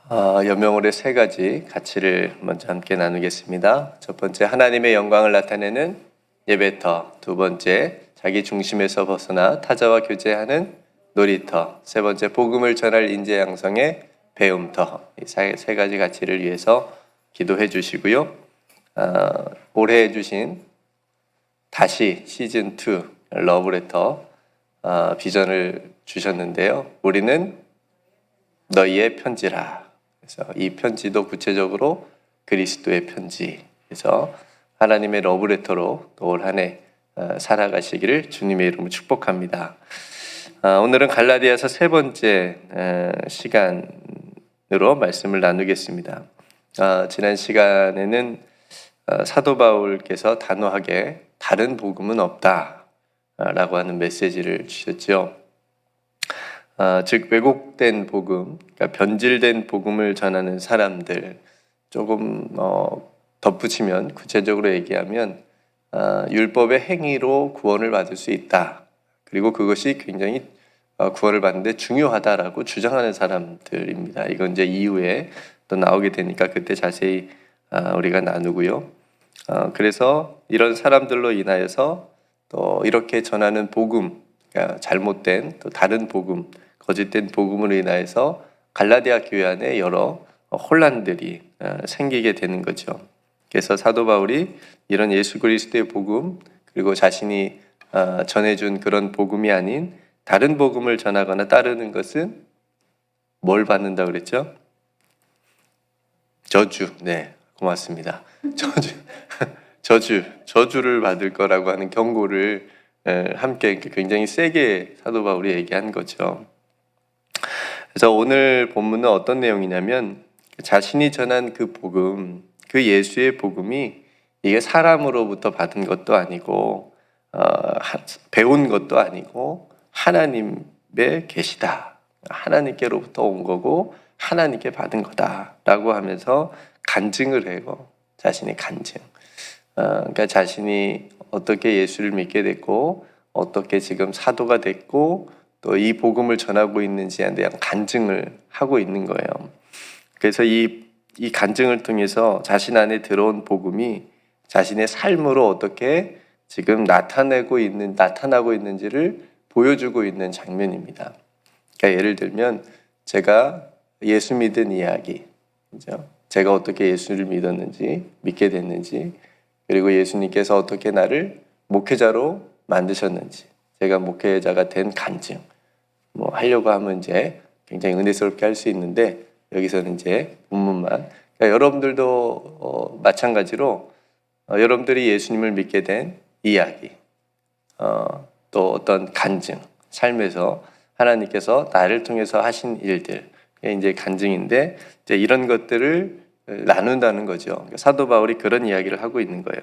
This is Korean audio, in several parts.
여명월의 세 가지 가치를 먼저 함께 나누겠습니다. 첫 번째, 하나님의 영광을 나타내는 예배터. 두 번째, 자기 중심에서 벗어나 타자와 교제하는 놀이터. 세 번째, 복음을 전할 인재 양성의 배움터. 이 세 가지 가치를 위해서 기도해 주시고요. 올해 해주신 다시 시즌2 러브레터 비전을 주셨는데요. 우리는 너희의 편지라. 그래서 이 편지도 구체적으로 그리스도의 편지. 그래서 하나님의 러브레터로 또 올 한 해 살아가시기를 주님의 이름으로 축복합니다. 오늘은 갈라디아서 세 번째 시간으로 말씀을 나누겠습니다. 지난 시간에는 사도 바울께서 단호하게 다른 복음은 없다 라고 하는 메시지를 주셨죠. 즉 왜곡된 복음, 그러니까 변질된 복음을 전하는 사람들, 조금 덧붙이면 구체적으로 얘기하면 율법의 행위로 구원을 받을 수 있다. 그리고 그것이 굉장히 구원을 받는데 중요하다라고 주장하는 사람들입니다. 이건 이제 이후에 또 나오게 되니까 그때 자세히 우리가 나누고요. 그래서 이런 사람들로 인하여서 또 이렇게 전하는 복음, 그러니까 잘못된 또 다른 복음, 거짓된 복음으로 인하여서 갈라디아 교회 안에 여러 혼란들이 생기게 되는 거죠. 그래서 사도 바울이 이런 예수 그리스도의 복음, 그리고 자신이 전해준 그런 복음이 아닌 다른 복음을 전하거나 따르는 것은 뭘 받는다 그랬죠? 저주. 네, 고맙습니다. 저주를 받을 거라고 하는 경고를 함께 굉장히 세게 사도 바울이 얘기한 거죠. 그래서 오늘 본문은 어떤 내용이냐면 자신이 전한 그 복음, 그 예수의 복음이 이게 사람으로부터 받은 것도 아니고 배운 것도 아니고 하나님의 계시다. 하나님께로부터 온 거고 하나님께 받은 거다라고 하면서 간증을 해요. 자신의 간증. 그러니까 자신이 어떻게 예수를 믿게 됐고 어떻게 지금 사도가 됐고 또 이 복음을 전하고 있는지에 대한 간증을 하고 있는 거예요. 그래서 이 간증을 통해서 자신 안에 들어온 복음이 자신의 삶으로 어떻게 지금 나타나고 있는지를 보여주고 있는 장면입니다. 그러니까 예를 들면 제가 예수 믿은 이야기, 그죠? 제가 어떻게 예수를 믿게 됐는지, 그리고 예수님께서 어떻게 나를 목회자로 만드셨는지, 제가 목회자가 된 간증, 하려고 하면 이제 굉장히 은혜스럽게 할 수 있는데 여기서는 이제 본문만. 그러니까 여러분들도 마찬가지로 여러분들이 예수님을 믿게 된 이야기, 또 어떤 간증, 삶에서 하나님께서 나를 통해서 하신 일들, 이제 간증인데 이제 이런 것들을 나눈다는 거죠. 사도 바울이 그런 이야기를 하고 있는 거예요.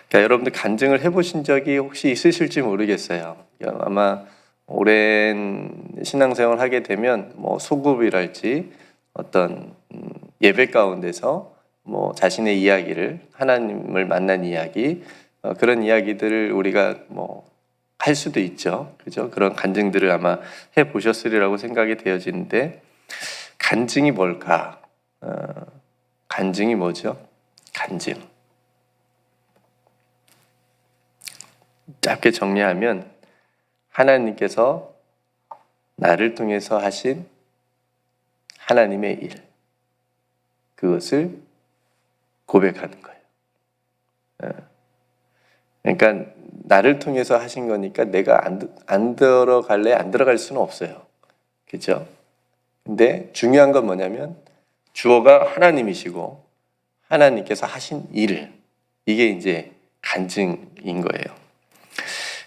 그러니까 여러분들 간증을 해보신 적이 혹시 있으실지 모르겠어요. 아마 오랜 신앙생활을 하게 되면 소급이랄지 어떤 예배 가운데서 자신의 이야기를, 하나님을 만난 이야기, 그런 이야기들을 우리가 할 수도 있죠. 그죠? 그런 간증들을 아마 해 보셨으리라고 생각이 되어지는데, 간증이 뭘까? 간증이 뭐죠? 간증. 짧게 정리하면 하나님께서 나를 통해서 하신 하나님의 일, 그것을 고백하는 거예요. 그러니까 나를 통해서 하신 거니까 내가 안 들어갈 수는 없어요. 그렇죠? 근데 중요한 건 뭐냐면 주어가 하나님이시고 하나님께서 하신 일, 이게 이제 간증인 거예요.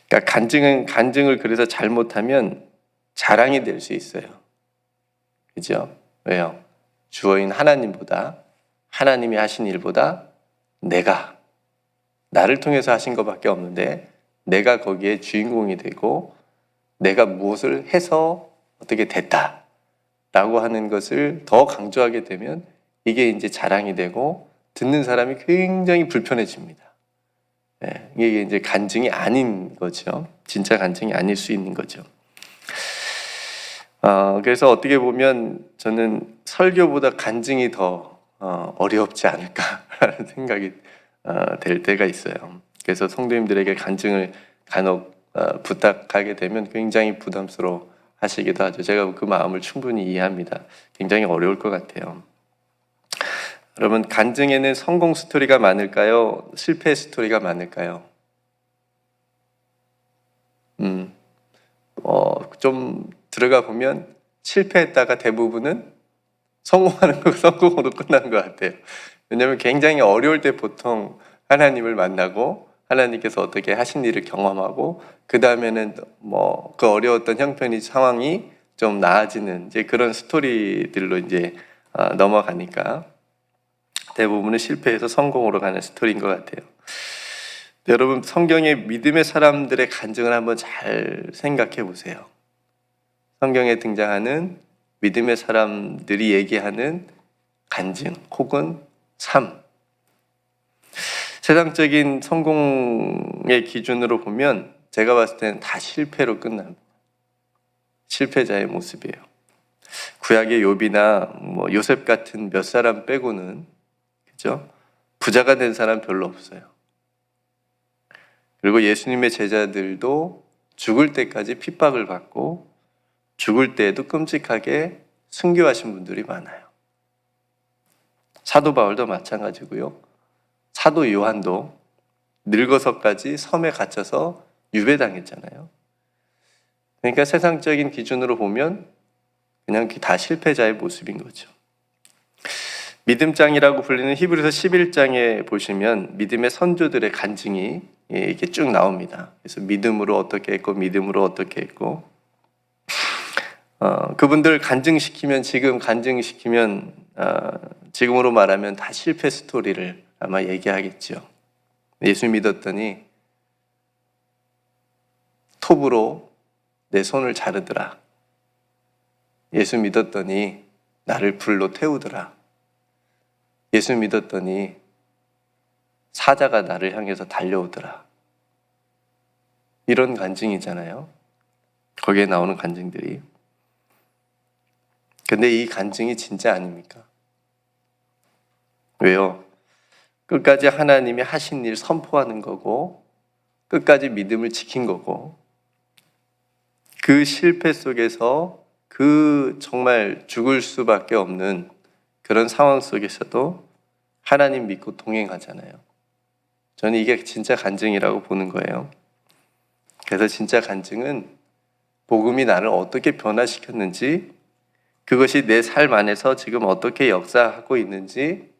그러니까 간증을 그래서 잘못하면 자랑이 될 수 있어요. 그죠? 왜요? 주어인 하나님보다, 하나님이 하신 일보다 나를 통해서 하신 것밖에 없는데 내가 거기에 주인공이 되고 내가 무엇을 해서 어떻게 됐다라고 하는 것을 더 강조하게 되면 이게 이제 자랑이 되고 듣는 사람이 굉장히 불편해집니다. 이게 이제 간증이 아닌 거죠. 진짜 간증이 아닐 수 있는 거죠. 그래서 어떻게 보면 저는 설교보다 간증이 더 어렵지 않을까라는 생각이 될 때가 있어요. 그래서 성도님들에게 간증을 간혹 부탁하게 되면 굉장히 부담스러워 하시기도 하죠. 제가 그 마음을 충분히 이해합니다. 굉장히 어려울 것 같아요. 여러분, 간증에는 성공 스토리가 많을까요? 실패 스토리가 많을까요? 좀 들어가 보면 실패했다가 대부분은 성공으로 끝나는 것 같아요. 왜냐하면 굉장히 어려울 때 보통 하나님을 만나고 하나님께서 어떻게 하신 일을 경험하고 그 다음에는 뭐 그 어려웠던 형편이 상황이 좀 나아지는 이제 그런 스토리들로 이제 넘어가니까 대부분은 실패해서 성공으로 가는 스토리인 것 같아요. 여러분, 성경의 믿음의 사람들의 간증을 한번 잘 생각해 보세요. 성경에 등장하는 믿음의 사람들이 얘기하는 간증 혹은 삶. 세상적인 성공의 기준으로 보면 제가 봤을 때는 다 실패로 끝납니다. 실패자의 모습이에요. 구약의 욥이나 뭐 요셉 같은 몇 사람 빼고는, 그죠? 부자가 된 사람 별로 없어요. 그리고 예수님의 제자들도 죽을 때까지 핍박을 받고 죽을 때에도 끔찍하게 순교하신 분들이 많아요. 사도 바울도 마찬가지고요. 사도 요한도 늙어서까지 섬에 갇혀서 유배당했잖아요. 그러니까 세상적인 기준으로 보면 그냥 다 실패자의 모습인 거죠. 믿음장이라고 불리는 히브리서 11장에 보시면 믿음의 선조들의 간증이 이렇게 쭉 나옵니다. 그래서 믿음으로 어떻게 했고 믿음으로 어떻게 했고 그분들 간증시키면 지금으로 말하면 다 실패 스토리를 아마 얘기하겠죠. 예수 믿었더니 톱으로 내 손을 자르더라. 예수 믿었더니 나를 불로 태우더라. 예수 믿었더니 사자가 나를 향해서 달려오더라. 이런 간증이잖아요. 거기에 나오는 간증들이. 근데 이 간증이 진짜 아닙니까? 왜요? 끝까지 하나님이 하신 일 선포하는 거고 끝까지 믿음을 지킨 거고 그 실패 속에서 그 정말 죽을 수밖에 없는 그런 상황 속에서도 하나님 믿고 동행하잖아요. 저는 이게 진짜 간증이라고 보는 거예요. 그래서 진짜 간증은 복음이 나를 어떻게 변화시켰는지 그것이 내 삶 안에서 지금 어떻게 역사하고 있는지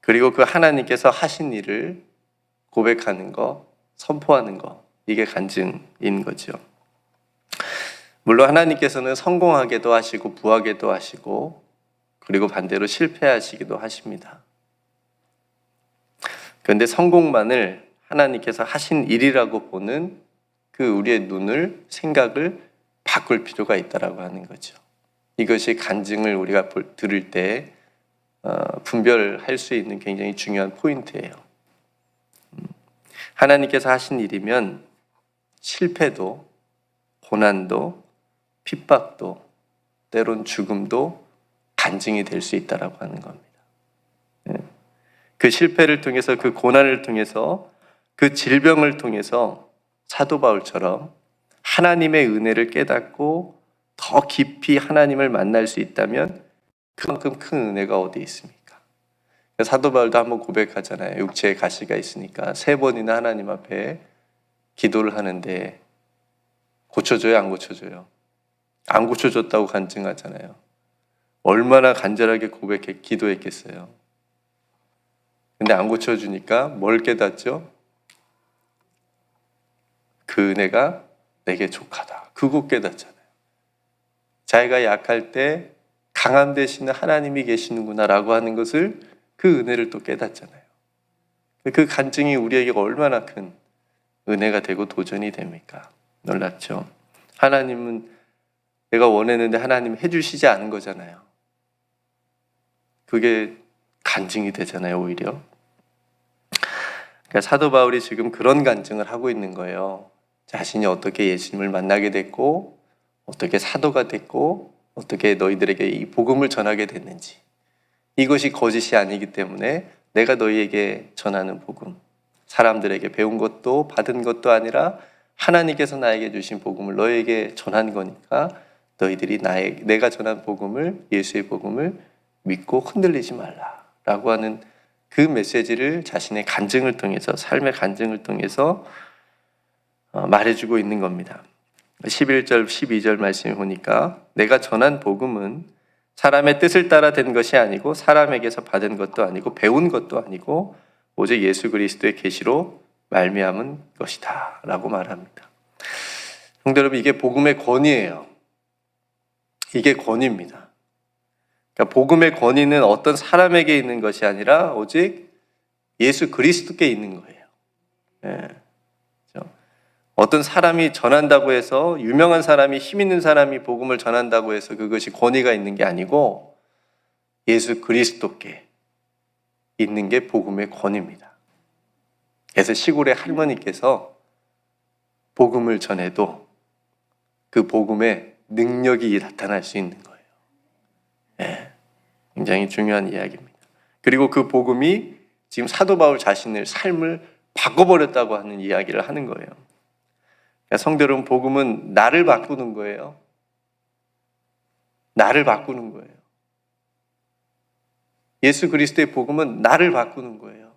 그리고 그 하나님께서 하신 일을 고백하는 거, 선포하는 거 이게 간증인 거죠. 물론 하나님께서는 성공하게도 하시고 부하게도 하시고 그리고 반대로 실패하시기도 하십니다. 그런데 성공만을 하나님께서 하신 일이라고 보는 그 우리의 눈을 생각을 바꿀 필요가 있다라고 하는 거죠. 이것이 간증을 우리가 들을 때 분별할 수 있는 굉장히 중요한 포인트예요. 하나님께서 하신 일이면 실패도 고난도 핍박도 때론 죽음도 간증이 될 수 있다라고 하는 겁니다. 그 실패를 통해서 그 고난을 통해서 그 질병을 통해서 사도 바울처럼 하나님의 은혜를 깨닫고 더 깊이 하나님을 만날 수 있다면 그만큼 큰 은혜가 어디 있습니까? 사도 바울도 한번 고백하잖아요. 육체에 가시가 있으니까 3번이나 하나님 앞에 기도를 하는데 고쳐줘요? 안 고쳐줘요? 안 고쳐줬다고 간증하잖아요. 얼마나 간절하게 기도했겠어요. 근데 안 고쳐주니까 뭘 깨닫죠? 그 은혜가 내게 족하다. 그거 깨닫잖아요. 자기가 약할 때 강함 되시는 하나님이 계시는구나라고 하는 것을 그 은혜를 또 깨닫잖아요. 그 간증이 우리에게 얼마나 큰 은혜가 되고 도전이 됩니까? 놀랍죠? 하나님은 내가 원했는데 하나님 해주시지 않은 거잖아요. 그게 간증이 되잖아요, 오히려. 그러니까 사도 바울이 지금 그런 간증을 하고 있는 거예요. 자신이 어떻게 예수님을 만나게 됐고 어떻게 사도가 됐고 어떻게 너희들에게 이 복음을 전하게 됐는지, 이것이 거짓이 아니기 때문에 내가 너희에게 전하는 복음, 사람들에게 배운 것도 받은 것도 아니라 하나님께서 나에게 주신 복음을 너희에게 전한 거니까 너희들이 내가 전한 복음을, 예수의 복음을 믿고 흔들리지 말라라고 하는 그 메시지를 자신의 간증을 통해서, 삶의 간증을 통해서 말해주고 있는 겁니다. 11절, 12절 말씀을 보니까 내가 전한 복음은 사람의 뜻을 따라 된 것이 아니고 사람에게서 받은 것도 아니고 배운 것도 아니고 오직 예수 그리스도의 계시로 말미암은 것이다 라고 말합니다. 성도 여러분, 이게 복음의 권위예요. 이게 권위입니다. 그러니까 복음의 권위는 어떤 사람에게 있는 것이 아니라 오직 예수 그리스도께 있는 거예요. 네. 어떤 사람이 전한다고 해서, 유명한 사람이, 힘 있는 사람이 복음을 전한다고 해서 그것이 권위가 있는 게 아니고 예수 그리스도께 있는 게 복음의 권위입니다. 그래서 시골의 할머니께서 복음을 전해도 그 복음의 능력이 나타날 수 있는 거예요. 네, 굉장히 중요한 이야기입니다. 그리고 그 복음이 지금 사도 바울 자신의 삶을 바꿔버렸다고 하는 이야기를 하는 거예요. 그러니까 성도 여러분, 복음은 나를 바꾸는 거예요. 나를 바꾸는 거예요. 예수 그리스도의 복음은 나를 바꾸는 거예요.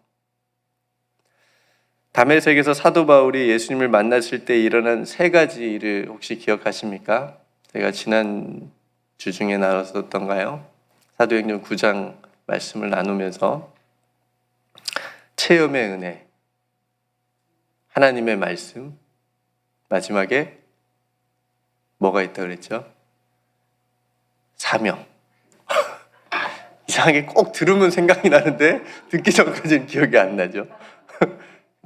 다메섹에서 사도 바울이 예수님을 만났을 때 일어난 세 가지 일을 혹시 기억하십니까? 제가 지난 주 중에 나눴었던가요? 사도행전 9장 말씀을 나누면서 체험의 은혜, 하나님의 말씀, 마지막에 뭐가 있다고 그랬죠? 사명. 이상하게 꼭 들으면 생각이 나는데 듣기 전까지는 기억이 안 나죠.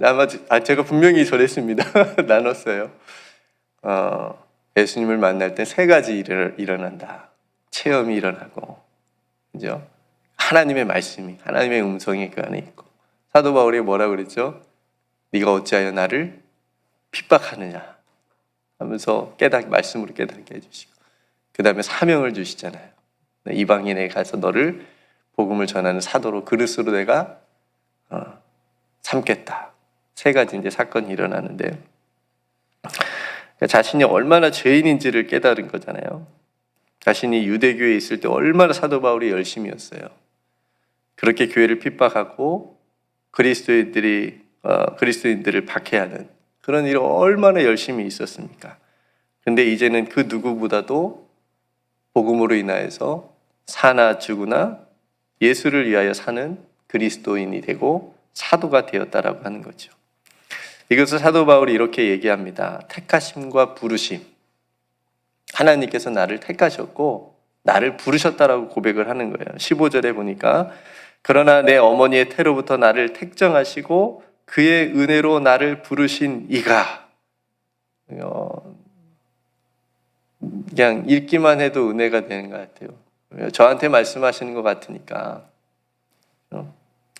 아마 제가 분명히 전했습니다. 나눴어요. 예수님을 만날 때 세 가지 일을 일어난다. 체험이 일어나고, 그죠? 하나님의 말씀이, 하나님의 음성이 그 안에 있고, 사도 바울이 뭐라고 그랬죠? 네가 어찌하여 나를 핍박하느냐 하면서 말씀으로 깨닫게 해주시고, 그 다음에 사명을 주시잖아요. 이방인에 가서 너를 복음을 전하는 사도로, 그릇으로 내가 삼겠다. 세 가지 이제 사건이 일어나는데, 자신이 얼마나 죄인인지를 깨달은 거잖아요. 자신이 유대교에 있을 때 얼마나 사도 바울이 열심이었어요. 그렇게 교회를 핍박하고 그리스도인들을 박해하는 그런 일을 얼마나 열심히 있었습니까? 근데 이제는 그 누구보다도 복음으로 인하여서 사나 죽으나 예수를 위하여 사는 그리스도인이 되고 사도가 되었다라고 하는 거죠. 이것을 사도 바울이 이렇게 얘기합니다. 택하심과 부르심. 하나님께서 나를 택하셨고 나를 부르셨다라고 고백을 하는 거예요. 15절에 보니까 그러나 내 어머니의 태로부터 나를 택정하시고 그의 은혜로 나를 부르신 이가, 그냥 읽기만 해도 은혜가 되는 것 같아요. 저한테 말씀하시는 것 같으니까,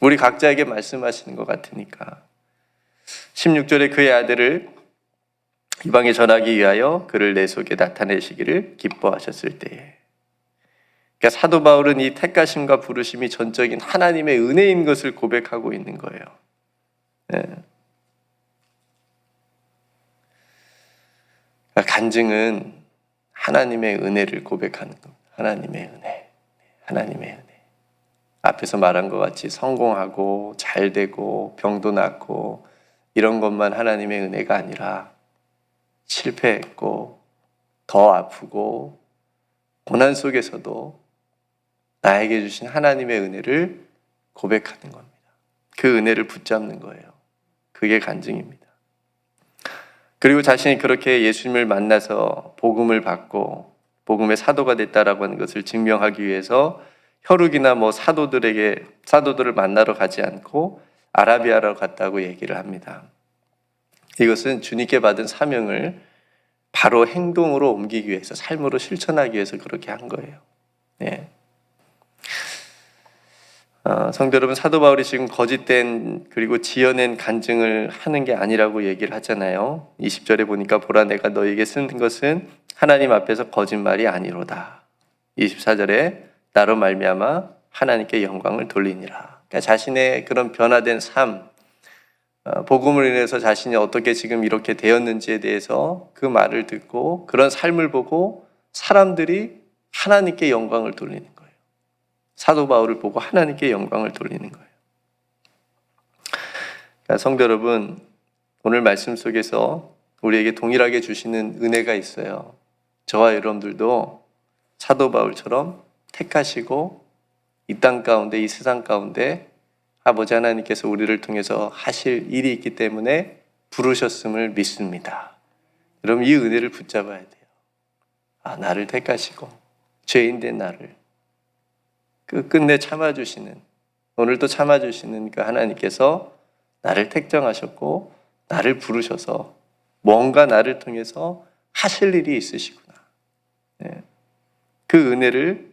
우리 각자에게 말씀하시는 것 같으니까. 16절에 그의 아들을 이방에 전하기 위하여 그를 내 속에 나타내시기를 기뻐하셨을 때에. 그러니까 사도 바울은 이 택하심과 부르심이 전적인 하나님의 은혜인 것을 고백하고 있는 거예요. 네. 그러니까 간증은 하나님의 은혜를 고백하는 겁니다. 하나님의 은혜, 하나님의 은혜. 앞에서 말한 것 같이 성공하고 잘 되고 병도 낫고 이런 것만 하나님의 은혜가 아니라 실패했고 더 아프고 고난 속에서도 나에게 주신 하나님의 은혜를 고백하는 겁니다. 그 은혜를 붙잡는 거예요. 그게 간증입니다. 그리고 자신이 그렇게 예수님을 만나서 복음을 받고 복음의 사도가 됐다라고 하는 것을 증명하기 위해서 혈육이나 사도들을 만나러 가지 않고 아라비아로 갔다고 얘기를 합니다. 이것은 주님께 받은 사명을 바로 행동으로 옮기기 위해서, 삶으로 실천하기 위해서 그렇게 한 거예요. 네. 성도 여러분, 사도 바울이 지금 거짓된 그리고 지어낸 간증을 하는 게 아니라고 얘기를 하잖아요. 20절에 보니까 보라 내가 너에게 쓰는 것은 하나님 앞에서 거짓말이 아니로다. 24절에 나로 말미암아 하나님께 영광을 돌리니라. 그러니까 자신의 그런 변화된 삶, 복음을 인해서 자신이 어떻게 지금 이렇게 되었는지에 대해서 그 말을 듣고 그런 삶을 보고 사람들이 하나님께 영광을 돌리는 거예요. 사도 바울을 보고 하나님께 영광을 돌리는 거예요. 그러니까 성도 여러분, 오늘 말씀 속에서 우리에게 동일하게 주시는 은혜가 있어요. 저와 여러분들도 사도 바울처럼 택하시고 이 땅 가운데, 이 세상 가운데 아버지 하나님께서 우리를 통해서 하실 일이 있기 때문에 부르셨음을 믿습니다. 여러분, 이 은혜를 붙잡아야 돼요. 나를 택하시고 죄인된 나를 끝내 참아주시는, 오늘도 참아주시는 그 하나님께서 나를 택정하셨고 나를 부르셔서 뭔가 나를 통해서 하실 일이 있으시구나. 그 은혜를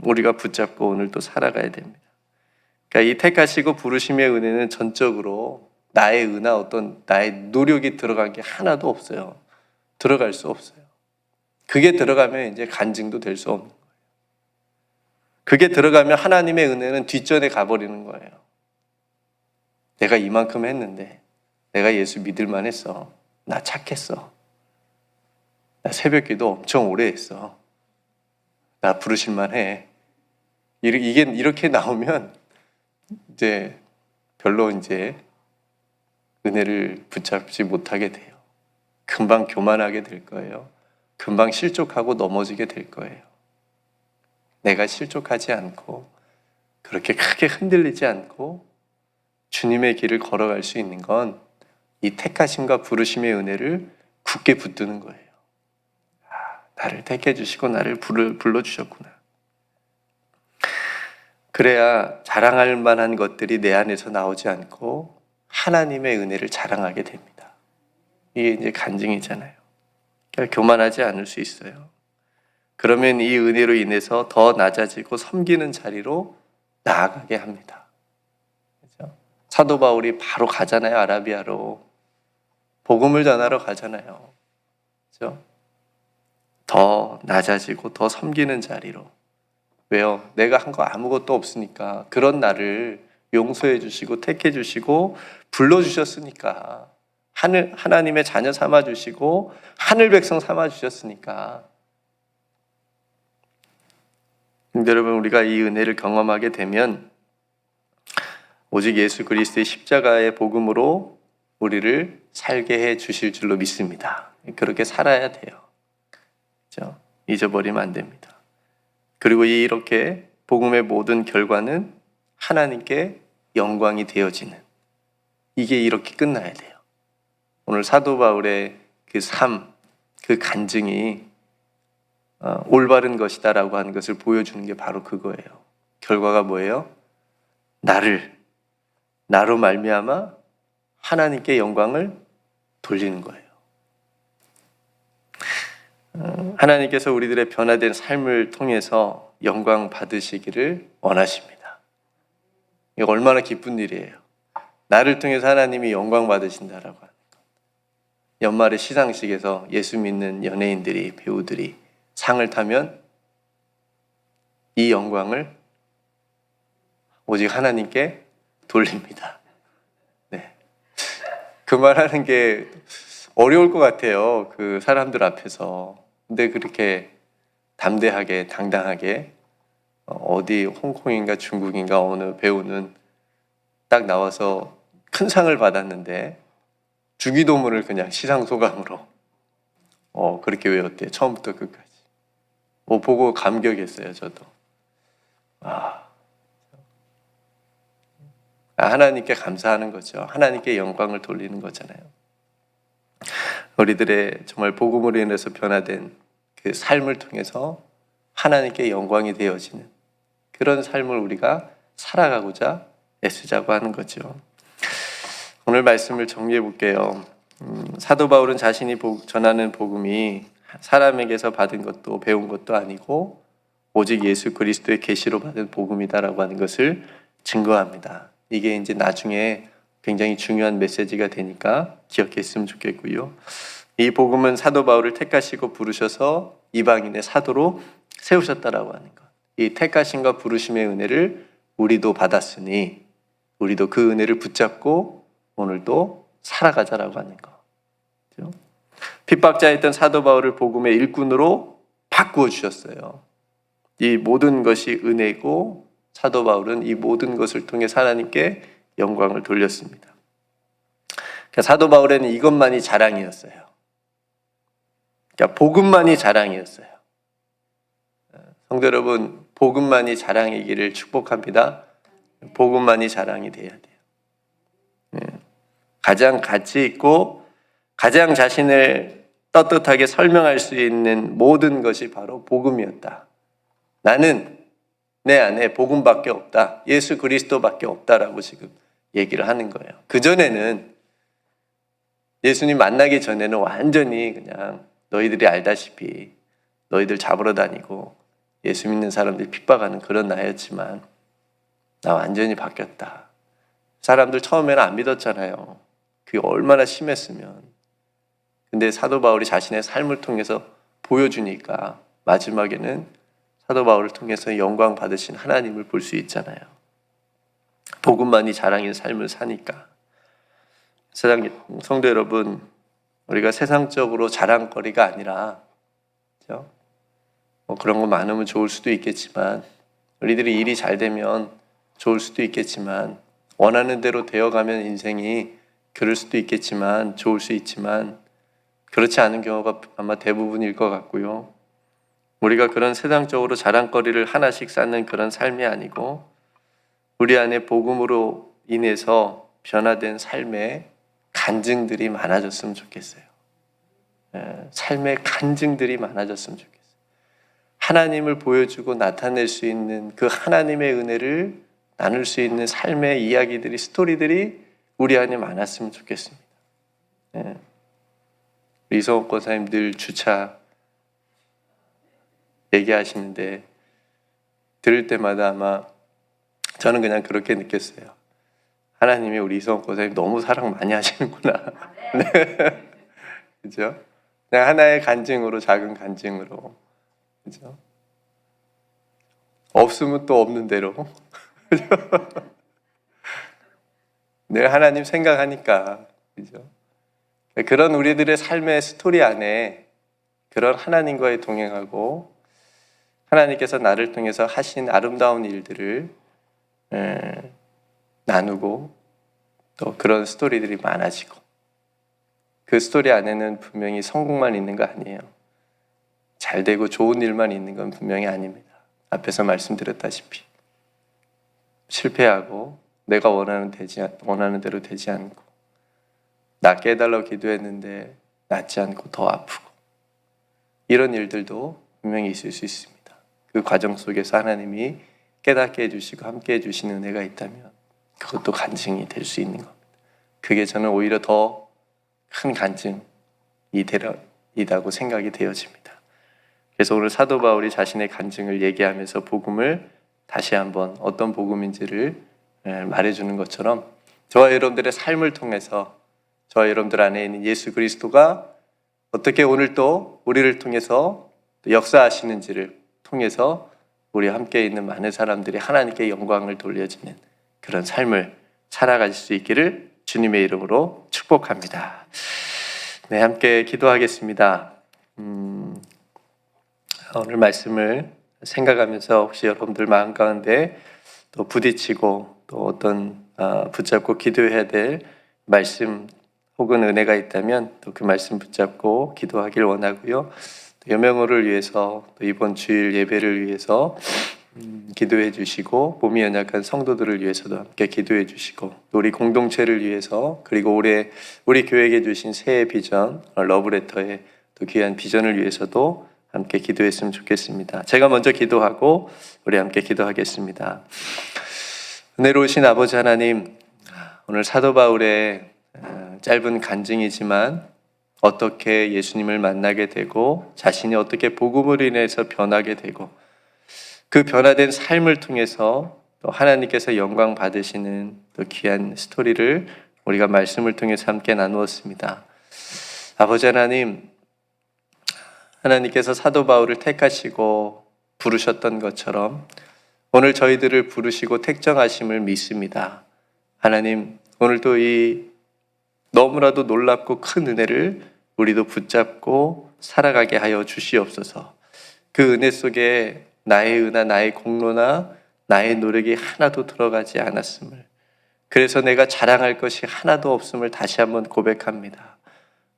우리가 붙잡고 오늘도 살아가야 됩니다. 그러니까 이 택하시고 부르심의 은혜는 전적으로 나의 의나 어떤 나의 노력이 들어간 게 하나도 없어요. 들어갈 수 없어요. 그게 들어가면 이제 간증도 될 수 없는 거예요. 그게 들어가면 하나님의 은혜는 뒷전에 가버리는 거예요. 내가 이만큼 했는데, 내가 예수 믿을만 했어. 나 착했어. 나 새벽기도 엄청 오래 했어. 나 부르실만 해. 이렇게 나오면 이제 별로 이제 은혜를 붙잡지 못하게 돼요. 금방 교만하게 될 거예요. 금방 실족하고 넘어지게 될 거예요. 내가 실족하지 않고 그렇게 크게 흔들리지 않고 주님의 길을 걸어갈 수 있는 건 이 택하심과 부르심의 은혜를 굳게 붙드는 거예요. 나를 택해 주시고 나를 불러주셨구나. 그래야 자랑할 만한 것들이 내 안에서 나오지 않고 하나님의 은혜를 자랑하게 됩니다. 이게 이제 간증이잖아요. 그러니까 교만하지 않을 수 있어요. 그러면 이 은혜로 인해서 더 낮아지고 섬기는 자리로 나아가게 합니다. 그렇죠? 사도 바울이 바로 가잖아요. 아라비아로. 복음을 전하러 가잖아요. 그렇죠? 더 낮아지고 더 섬기는 자리로. 왜요? 내가 한 거 아무것도 없으니까 그런 나를 용서해 주시고 택해 주시고 불러주셨으니까 하나님의 자녀 삼아 주시고 하늘 백성 삼아 주셨으니까. 근데 여러분, 우리가 이 은혜를 경험하게 되면 오직 예수 그리스도의 십자가의 복음으로 우리를 살게 해 주실 줄로 믿습니다. 그렇게 살아야 돼요. 그렇죠? 잊어버리면 안 됩니다. 그리고 이렇게 복음의 모든 결과는 하나님께 영광이 되어지는, 이게 이렇게 끝나야 돼요. 오늘 사도 바울의 그 삶, 그 간증이 올바른 것이다라고 하는 것을 보여주는 게 바로 그거예요. 결과가 뭐예요? 나로 말미암아 하나님께 영광을 돌리는 거예요. 하나님께서 우리들의 변화된 삶을 통해서 영광 받으시기를 원하십니다. 이거 얼마나 기쁜 일이에요. 나를 통해서 하나님이 영광 받으신다라고 하는 것. 연말에 시상식에서 예수 믿는 연예인들이, 배우들이 상을 타면 이 영광을 오직 하나님께 돌립니다. 네. 그 말하는 게 어려울 것 같아요. 그 사람들 앞에서. 근데 그렇게 담대하게, 당당하게 어디 홍콩인가 중국인가 어느 배우는 딱 나와서 큰 상을 받았는데 주기도문을 그냥 시상소감으로 그렇게 외웠대요. 처음부터 끝까지. 보고 감격했어요. 저도. 하나님께 감사하는 거죠. 하나님께 영광을 돌리는 거잖아요. 우리들의 정말 복음으로 인해서 변화된 그 삶을 통해서 하나님께 영광이 되어지는 그런 삶을 우리가 살아가고자 애쓰자고 하는 거죠. 오늘 말씀을 정리해 볼게요. 사도 바울은 자신이 전하는 복음이 사람에게서 받은 것도 배운 것도 아니고 오직 예수 그리스도의 계시로 받은 복음이다라고 하는 것을 증거합니다. 이게 이제 나중에 굉장히 중요한 메시지가 되니까 기억했으면 좋겠고요. 이 복음은 사도 바울을 택하시고 부르셔서 이방인의 사도로 세우셨다라고 하는 것. 이 택하심과 부르심의 은혜를 우리도 받았으니 우리도 그 은혜를 붙잡고 오늘도 살아가자라고 하는 것. 그렇죠? 핍박자였던 사도 바울을 복음의 일꾼으로 바꾸어 주셨어요. 이 모든 것이 은혜고 사도 바울은 이 모든 것을 통해 하나님께 영광을 돌렸습니다. 그러니까 사도 바울에는 이것만이 자랑이었어요. 그러니까 복음만이 자랑이었어요. 성도 여러분, 복음만이 자랑이기를 축복합니다. 복음만이 자랑이 돼야 돼요. 가장 가치 있고 가장 자신을 떳떳하게 설명할 수 있는 모든 것이 바로 복음이었다. 나는 내 안에 복음밖에 없다. 예수 그리스도밖에 없다라고 지금 얘기를 하는 거예요. 그전에는 예수님 만나기 전에는 완전히 그냥 너희들이 알다시피 너희들 잡으러 다니고 예수 믿는 사람들 핍박하는 그런 나였지만 나 완전히 바뀌었다. 사람들 처음에는 안 믿었잖아요. 그게 얼마나 심했으면. 근데 사도 바울이 자신의 삶을 통해서 보여주니까 마지막에는 사도 바울을 통해서 영광 받으신 하나님을 볼 수 있잖아요. 복음만이 자랑인 삶을 사니까. 성도 여러분, 우리가 세상적으로 자랑거리가 아니라 그렇죠? 그런 거 많으면 좋을 수도 있겠지만 우리들이 일이 잘 되면 좋을 수도 있겠지만 원하는 대로 되어가면 인생이 그럴 수도 있겠지만 좋을 수 있지만 그렇지 않은 경우가 아마 대부분일 것 같고요. 우리가 그런 세상적으로 자랑거리를 하나씩 쌓는 그런 삶이 아니고 우리 안에 복음으로 인해서 변화된 삶의 간증들이 많아졌으면 좋겠어요. 삶의 간증들이 많아졌으면 좋겠어요. 하나님을 보여주고 나타낼 수 있는 그 하나님의 은혜를 나눌 수 있는 삶의 이야기들이, 스토리들이 우리 안에 많았으면 좋겠습니다. 이성옥 권사님 늘 주차 얘기하시는데 들을 때마다 아마 저는 그냥 그렇게 느꼈어요. 하나님이 우리 이성옥 권사님 너무 사랑 많이 하시는구나. 네. 그죠? 그냥 하나의 간증으로, 작은 간증으로. 그죠? 없으면 또 없는 대로. 늘 하나님 생각하니까. 그죠? 그런 우리들의 삶의 스토리 안에 그런 하나님과의 동행하고 하나님께서 나를 통해서 하신 아름다운 일들을 나누고 또 그런 스토리들이 많아지고 그 스토리 안에는 분명히 성공만 있는 거 아니에요. 잘 되고 좋은 일만 있는 건 분명히 아닙니다. 앞에서 말씀드렸다시피 실패하고 내가 원하는 대로 되지 않고 낫게 해달라고 기도했는데 낫지 않고 더 아프고 이런 일들도 분명히 있을 수 있습니다. 그 과정 속에서 하나님이 깨닫게 해주시고 함께 해주시는 은혜가 있다면 그것도 간증이 될 수 있는 겁니다. 그게 저는 오히려 더 큰 간증이다고 생각이 되어집니다. 그래서 오늘 사도 바울이 자신의 간증을 얘기하면서 복음을 다시 한번 어떤 복음인지를 말해주는 것처럼 저와 여러분들의 삶을 통해서 저와 여러분들 안에 있는 예수 그리스도가 어떻게 오늘 또 우리를 통해서 또 역사하시는지를 통해서 우리 함께 있는 많은 사람들이 하나님께 영광을 돌려주는 그런 삶을 살아갈 수 있기를 주님의 이름으로 축복합니다. 네, 함께 기도하겠습니다. 오늘 말씀을 생각하면서 혹시 여러분들 마음 가운데 또 부딪히고 또 어떤 붙잡고 기도해야 될 말씀 혹은 은혜가 있다면 또 그 말씀 붙잡고 기도하길 원하고요. 여명호를 위해서 또 이번 주일 예배를 위해서 기도해 주시고 몸이 연약한 성도들을 위해서도 함께 기도해 주시고 또 우리 공동체를 위해서 그리고 올해 우리 교회에게 주신 새해 비전 러브레터의 또 귀한 비전을 위해서도 함께 기도했으면 좋겠습니다. 제가 먼저 기도하고 우리 함께 기도하겠습니다. 은혜로우신 아버지 하나님, 오늘 사도 바울의 짧은 간증이지만 어떻게 예수님을 만나게 되고 자신이 어떻게 복음으로 인해서 변하게 되고 그 변화된 삶을 통해서 또 하나님께서 영광 받으시는 또 귀한 스토리를 우리가 말씀을 통해서 함께 나누었습니다. 아버지 하나님, 하나님께서 사도 바울을 택하시고 부르셨던 것처럼 오늘 저희들을 부르시고 택정하심을 믿습니다. 하나님, 오늘도 이 너무나도 놀랍고 큰 은혜를 우리도 붙잡고 살아가게 하여 주시옵소서. 그 은혜 속에 나의 은하, 나의 공로나 나의 노력이 하나도 들어가지 않았음을, 그래서 내가 자랑할 것이 하나도 없음을 다시 한번 고백합니다.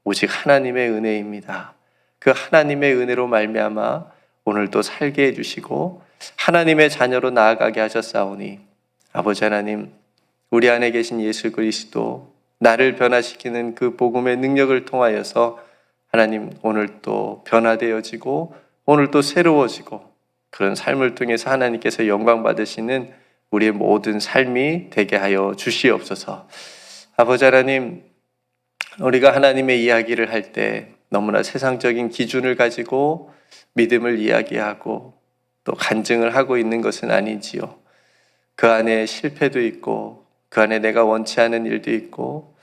오직 하나님의 은혜입니다. 그 하나님의 은혜로 말미암아 오늘도 살게 해주시고 하나님의 자녀로 나아가게 하셨사오니 아버지 하나님, 우리 안에 계신 예수 그리스도, 나를 변화시키는 그 복음의 능력을 통하여서 하나님 오늘 또 변화되어지고 오늘 또 새로워지고 그런 삶을 통해서 하나님께서 영광 받으시는 우리의 모든 삶이 되게 하여 주시옵소서. 아버지 하나님, 우리가 하나님의 이야기를 할 때 너무나 세상적인 기준을 가지고 믿음을 이야기하고 또 간증을 하고 있는 것은 아니지요. 그 안에 실패도 있고 그 안에 내가 원치 않은 일도 있고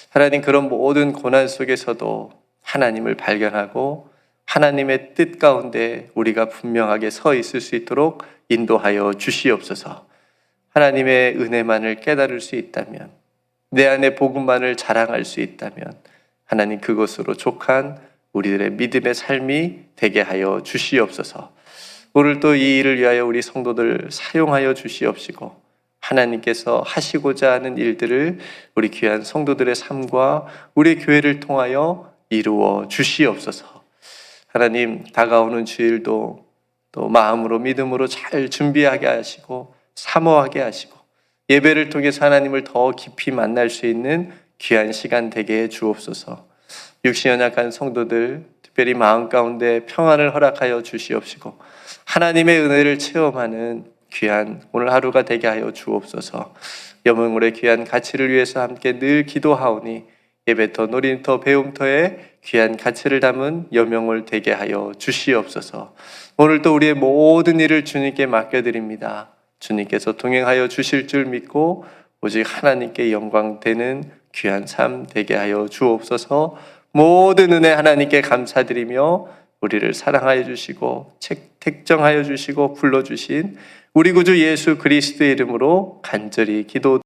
하나님, 그런 모든 고난 속에서도 하나님을 발견하고 하나님의 뜻 가운데 우리가 분명하게 서 있을 수 있도록 인도하여 주시옵소서. 하나님의 은혜만을 깨달을 수 있다면, 내 안에 복음만을 자랑할 수 있다면 하나님, 그것으로 족한 우리들의 믿음의 삶이 되게 하여 주시옵소서. 오늘도 이 일을 위하여 우리 성도들 사용하여 주시옵시고 하나님께서 하시고자 하는 일들을 우리 귀한 성도들의 삶과 우리 교회를 통하여 이루어 주시옵소서. 하나님, 다가오는 주일도 또 마음으로 믿음으로 잘 준비하게 하시고 사모하게 하시고 예배를 통해서 하나님을 더 깊이 만날 수 있는 귀한 시간 되게 해 주옵소서. 육신 연약한 성도들 특별히 마음 가운데 평안을 허락하여 주시옵시고 하나님의 은혜를 체험하는 귀한 오늘 하루가 되게 하여 주옵소서. 여명물의 귀한 가치를 위해서 함께 늘 기도하오니 예배터, 놀이터, 배움터에 귀한 가치를 담은 여명을 되게 하여 주시옵소서. 오늘도 우리의 모든 일을 주님께 맡겨드립니다. 주님께서 동행하여 주실 줄 믿고 오직 하나님께 영광되는 귀한 삶 되게 하여 주옵소서. 모든 은혜 하나님께 감사드리며 우리를 사랑하여 주시고 택정하여 주시고 불러주신 우리 구주 예수 그리스도의 이름으로 간절히 기도